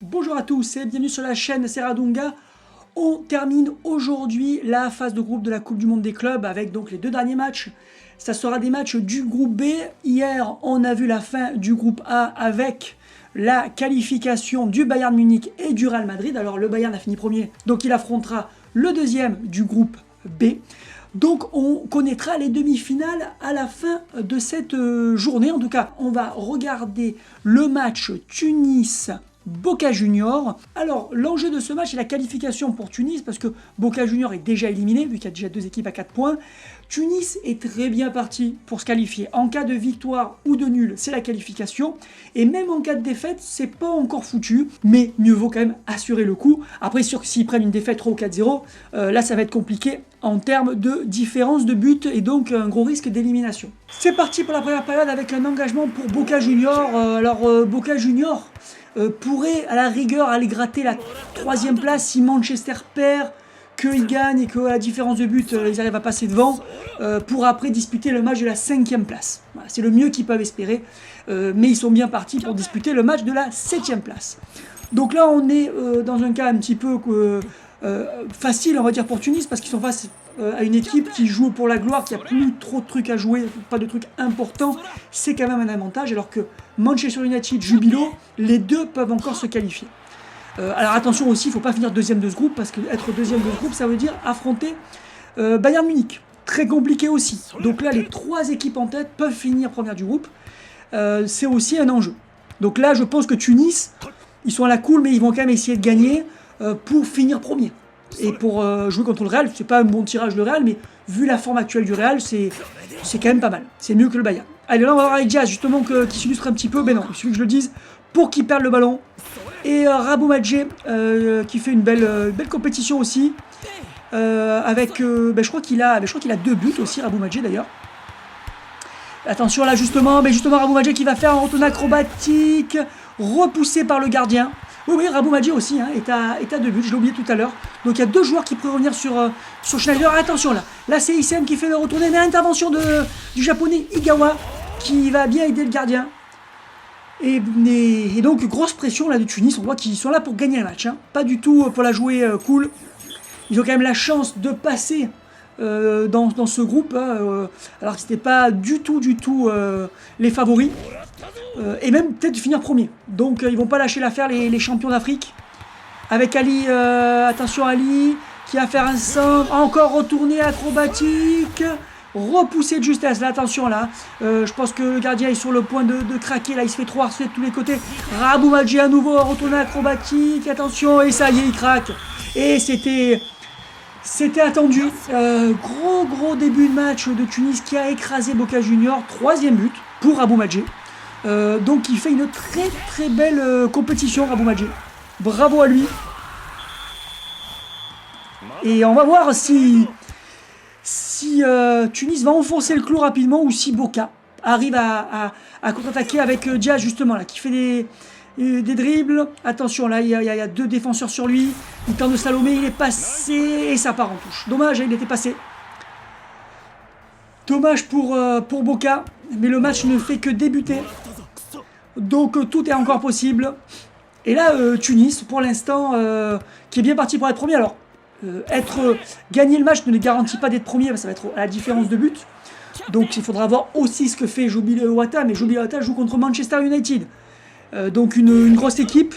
Bonjour à tous et bienvenue sur la chaîne Serradunga. On termine aujourd'hui la phase de groupe de la Coupe du Monde des clubs avec donc les deux derniers matchs. Ça sera des matchs du groupe B. Hier, on a vu la fin du groupe A avec la qualification du Bayern Munich et du Real Madrid. Alors le Bayern a fini premier, donc il affrontera le deuxième du groupe B. Donc on connaîtra les demi-finales à la fin de cette journée. En tout cas, on va regarder le match Tunis Boca Junior. Alors, l'enjeu de ce match est la qualification pour Tunis, parce que Boca Junior est déjà éliminé, vu qu'il y a déjà deux équipes à 4 points. Tunis est très bien parti pour se qualifier. En cas de victoire ou de nul, c'est la qualification. Et même en cas de défaite, c'est pas encore foutu, mais mieux vaut quand même assurer le coup. Après, sûr que s'ils prennent une défaite 3 ou 4-0, là, ça va être compliqué en termes de différence de but et donc un gros risque d'élimination. C'est parti pour la première période avec un engagement pour Boca Junior. Boca Junior pourrait à la rigueur aller gratter la 3e place si Manchester perd, qu'ils gagnent et que la différence de but ils arrivent à passer devant pour après disputer le match de la 5e place. Voilà, c'est le mieux qu'ils peuvent espérer, mais ils sont bien partis pour disputer le match de la 7e place. Donc là on est dans un cas un petit peu facile on va dire pour Tunis, parce qu'ils sont face à une équipe qui joue pour la gloire, qui a plus trop de trucs à jouer, pas de trucs importants, c'est quand même un avantage, alors que Manchester United, Jubilo, les deux peuvent encore se qualifier. Alors attention aussi, il ne faut pas finir deuxième de ce groupe, parce que être deuxième de ce groupe, ça veut dire affronter Bayern Munich. Très compliqué aussi. Donc là, les 3 équipes en tête peuvent finir première du groupe. C'est aussi un enjeu. Donc là, je pense que Tunis, ils sont à la cool, mais ils vont quand même essayer de gagner pour finir premier. Et pour jouer contre le Real, c'est pas un bon tirage le Real, mais vu la forme actuelle du Real, c'est quand même pas mal. C'est mieux que le Bayern. Allez, là on va voir avec Diaz justement qui s'illustre un petit peu, mais non, il suffit que je le dise, pour qu'il perde le ballon. Et Rabou Madje qui fait une belle compétition aussi. Avec, je crois qu'il a 2 buts aussi, Rabou Madje d'ailleurs. Attention là justement, Rabou Madje qui va faire un retour acrobatique, repoussé par le gardien. Oui, Rabou Madje aussi est à 2 buts, je l'ai oublié tout à l'heure. Donc il y a 2 joueurs qui pourraient revenir sur Schneider. Attention là c'est ICM qui fait le retourner, mais intervention du japonais Igawa qui va bien aider le gardien. Et donc grosse pression là de Tunis, on voit qu'ils sont là pour gagner le match, pas du tout pour la jouer cool. Ils ont quand même la chance de passer dans ce groupe, alors que c'était pas du tout les favoris. Et même peut-être de finir premier. Donc ils vont pas lâcher l'affaire, les champions d'Afrique. Avec Ali, attention Ali, qui va faire un centre, encore retourné acrobatique, repoussé de justesse. Là, attention là, je pense que le gardien est sur le point de craquer. Là, il se fait 3 harcelés de tous les côtés. Rabou Madje à nouveau, retourné acrobatique, attention, et ça y est, il craque. Et c'était attendu. Gros début de match de Tunis qui a écrasé Boca Junior. 3e but pour Rabou Madje. Donc il fait une très belle compétition, Rabou Madje. Bravo à lui. Et on va voir si Tunis va enfoncer le clou rapidement ou si Boca arrive à contre-attaquer avec Diaz justement là, qui fait des dribbles. Attention là, il y a 2 défenseurs sur lui. Il tente de slalomer, il est passé et ça part en touche. Dommage, il était passé. Dommage pour Boca, mais le match ne fait que débuter. Donc tout est encore possible. Et là, Tunis, pour l'instant, qui est bien parti pour être premier. Alors, gagner le match ne les garantit pas d'être premier, ça va être à la différence de but. Donc il faudra voir aussi ce que fait Jubilo Iwata, mais Jubilo Iwata joue contre Manchester United. Donc une grosse équipe,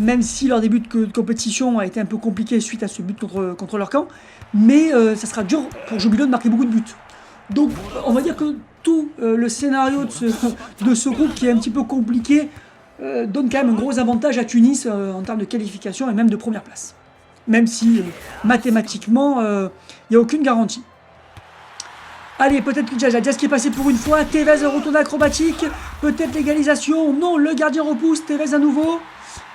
même si leur début de compétition a été un peu compliqué suite à ce but contre leur camp. Mais ça sera dur pour Jubilo de marquer beaucoup de buts. Donc on va dire que tout le scénario de ce groupe qui est un petit peu compliqué donne quand même un gros avantage à Tunis en termes de qualification et même de première place. Même si mathématiquement il n'y a aucune garantie. Allez, peut-être que Diaz qui est passé pour une fois. Tevez retourne acrobatique. Peut-être l'égalisation. Non, le gardien repousse. Tevez à nouveau.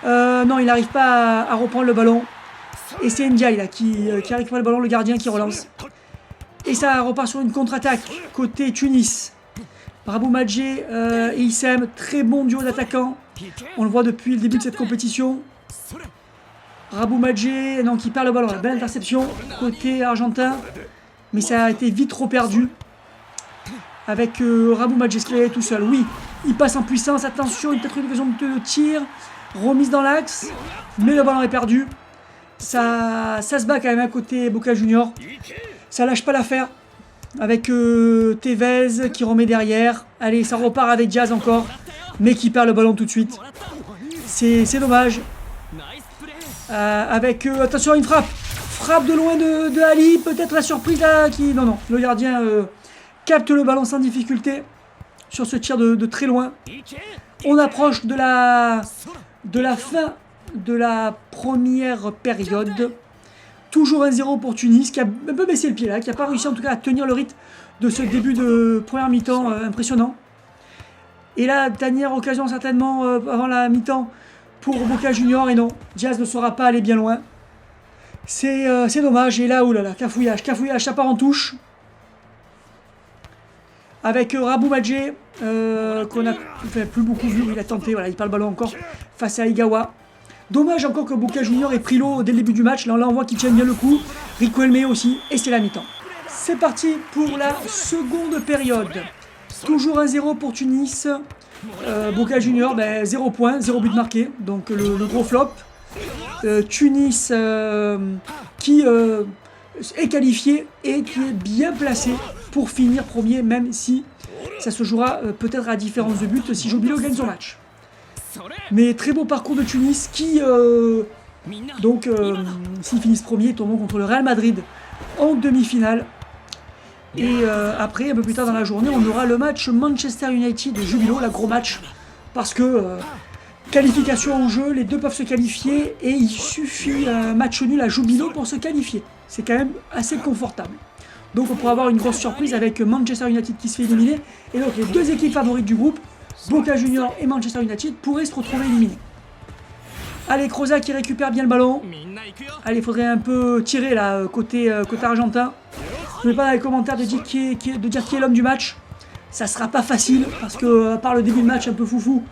Non, il n'arrive pas à reprendre le ballon. Et c'est Ndiaye là qui récupère le ballon, le gardien qui relance. Et ça repart sur une contre-attaque côté Tunis. Rabou Madje et Issem, très bon duo d'attaquants. On le voit depuis le début de cette compétition. Rabou Madje, non, qui perd le ballon. La belle interception côté argentin. Mais ça a été vite trop perdu. Avec Rabou Madje qui est tout seul. Oui, il passe en puissance. Attention, peut-être une occasion de tir. Remise dans l'axe, mais le ballon est perdu. Ça se bat quand même à côté Boca Junior. Ça lâche pas l'affaire. Avec Tevez qui remet derrière. Allez, ça repart avec Diaz encore. Mais qui perd le ballon tout de suite. C'est dommage. Attention, une frappe. Frappe de loin de Ali. Peut-être la surprise là qui... Non, le gardien capte le ballon sans difficulté. Sur ce tir de très loin. On approche de la fin de la première période. Toujours 1-0 pour Tunis, qui a un peu baissé le pied là, qui n'a pas réussi en tout cas à tenir le rythme de ce début de première mi-temps impressionnant. Et là, dernière occasion certainement avant la mi-temps pour Boca Junior, et non, Diaz ne saura pas aller bien loin. C'est dommage, et là, oulala, cafouillage, ça part en touche. Avec Rabou Madje, qu'on a plus beaucoup vu, il a tenté, voilà, il perd le ballon encore face à Igawa. Dommage encore que Boca Junior ait pris l'eau dès le début du match. Là on voit qu'il tient bien le coup. Rico Elme aussi. Et c'est la mi-temps. C'est parti pour la seconde période. Toujours 1-0 pour Tunis. Boca Junior, 0 points, 0 but marqué. Donc le gros flop. Tunis qui est qualifié et qui est bien placé pour finir premier, même si ça se jouera peut-être à différence de but si Jobilo gagne son match. Mais très beau parcours de Tunis qui, s'ils finissent premier, tomberont contre le Real Madrid en demi-finale. Et après, un peu plus tard dans la journée, on aura le match Manchester United de Jubilo, la gros match, parce que qualification en jeu, les deux peuvent se qualifier et il suffit un match nul à Jubilo pour se qualifier. C'est quand même assez confortable. Donc on pourra avoir une grosse surprise avec Manchester United qui se fait éliminer. Et donc les deux équipes favorites du groupe, Boca Junior et Manchester United, pourraient se retrouver éliminés. Allez, Kroza qui récupère bien le ballon. Allez, il faudrait un peu tirer là, côté argentin. Je ne vais pas dans les commentaires de dire qui est l'homme du match. Ça sera pas facile, parce que à part le début de match un peu foufou,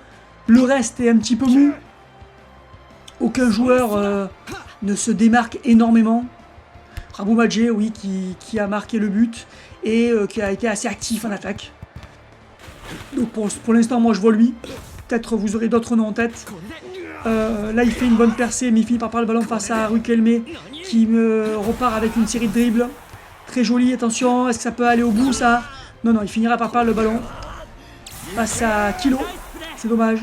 le reste est un petit peu mou. Aucun joueur ne se démarque énormément. Rabou Madje, oui, qui a marqué le but et qui a été assez actif en attaque. Donc pour l'instant, moi je vois lui. Peut-être vous aurez d'autres noms en tête. Là, il fait une bonne percée, mais il finit par prendre le ballon face à Riquelme qui repart avec une série de dribbles. Très joli, attention, est-ce que ça peut aller au bout ça? Non, il finira par perdre le ballon face à Kilo. C'est dommage.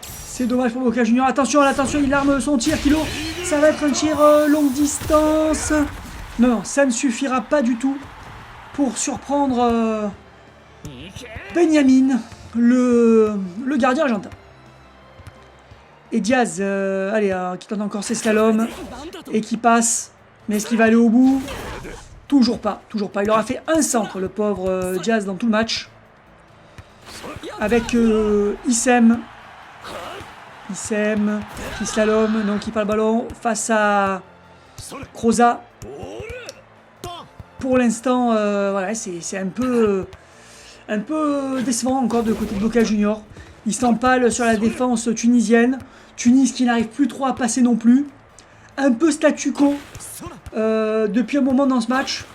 C'est dommage pour Boca Junior. Attention, il arme son tir, Kilo. Ça va être un tir longue distance. Non, ça ne suffira pas du tout pour surprendre Benjamin, le gardien argentin. Et Diaz, qui tente encore ses slaloms et qui passe. Mais est-ce qu'il va aller au bout? Toujours pas. Il aura fait un centre, le pauvre Diaz, dans tout le match. Avec Issem qui slalom, donc il perd le ballon face à Kroza. Pour l'instant, c'est un peu décevant encore de côté de Boca Junior. Il s'empale sur la défense tunisienne. Tunis qui n'arrive plus trop à passer non plus. Un peu statu quo depuis un moment dans ce match.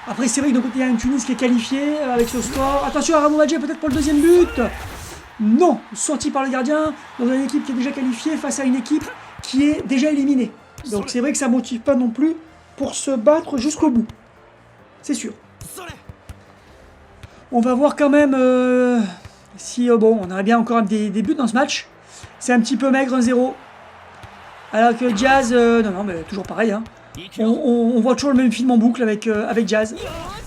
Après, c'est vrai que d'un côté, il y a une Tunis qui est qualifiée avec ce score. Attention à Rabou Madje, peut-être pour le deuxième but. Non, sorti par le gardien dans une équipe qui est déjà qualifiée face à une équipe qui est déjà éliminée. Donc c'est vrai que ça ne motive pas non plus pour se battre jusqu'au bout. C'est sûr. On va voir quand même si... on aurait bien encore des buts dans ce match. C'est un petit peu maigre, 1-0. Alors que Diaz... mais toujours pareil. Hein. On voit toujours le même film en boucle avec Diaz.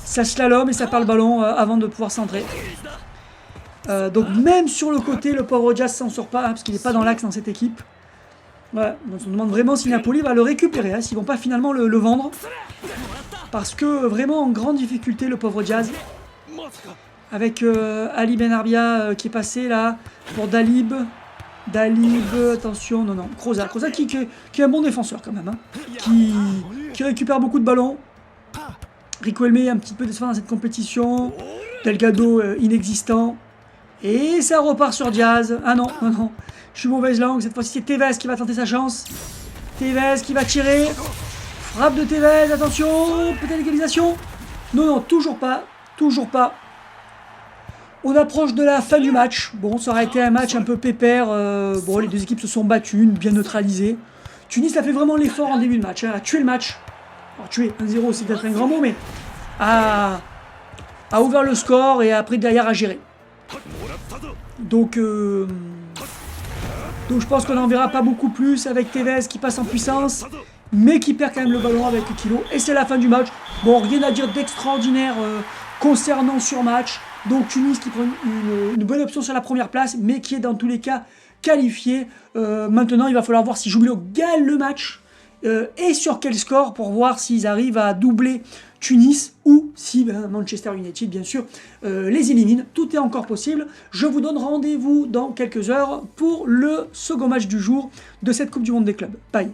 Ça slalom et ça perd le ballon avant de pouvoir centrer. Donc même sur le côté, le pauvre Diaz s'en sort pas, parce qu'il n'est pas dans l'axe dans cette équipe. Ouais, donc on se demande vraiment si Napoli va le récupérer, s'ils vont pas finalement le vendre. Parce que vraiment en grande difficulté le pauvre Diaz. Avec Ali Benarbia qui est passé là pour Dalib. Attention, Kroza qui est un bon défenseur quand même, qui récupère beaucoup de ballons. Rico Elme un petit peu décevant dans cette compétition. Delgado inexistant. Et ça repart sur Diaz. Ah non, je suis mauvaise langue. Cette fois-ci, c'est Tevez qui va tenter sa chance. Tevez qui va tirer. Frappe de Tevez, attention. Peut-être l'égalisation. Non, toujours pas. On approche de la fin du match. Bon, ça aurait été un match un peu pépère. Bon, les deux équipes se sont battues, bien neutralisées. Tunis a fait vraiment l'effort en début de match, hein, a tué le match. Alors tuer 1-0, c'est peut-être un grand mot, mais a ouvert le score et après derrière a géré. Donc je pense qu'on n'en verra pas beaucoup plus avec Tevez qui passe en puissance, mais qui perd quand même le ballon avec Kilo. Et c'est la fin du match. Bon, rien à dire d'extraordinaire concernant ce match. Donc Tunis qui prend une bonne option sur la première place, mais qui est dans tous les cas qualifié. Maintenant, il va falloir voir si Jubilo gagne le match et sur quel score pour voir s'ils arrivent à doubler Tunis ou si Manchester United, bien sûr, les élimine. Tout est encore possible. Je vous donne rendez-vous dans quelques heures pour le second match du jour de cette Coupe du Monde des clubs. Bye.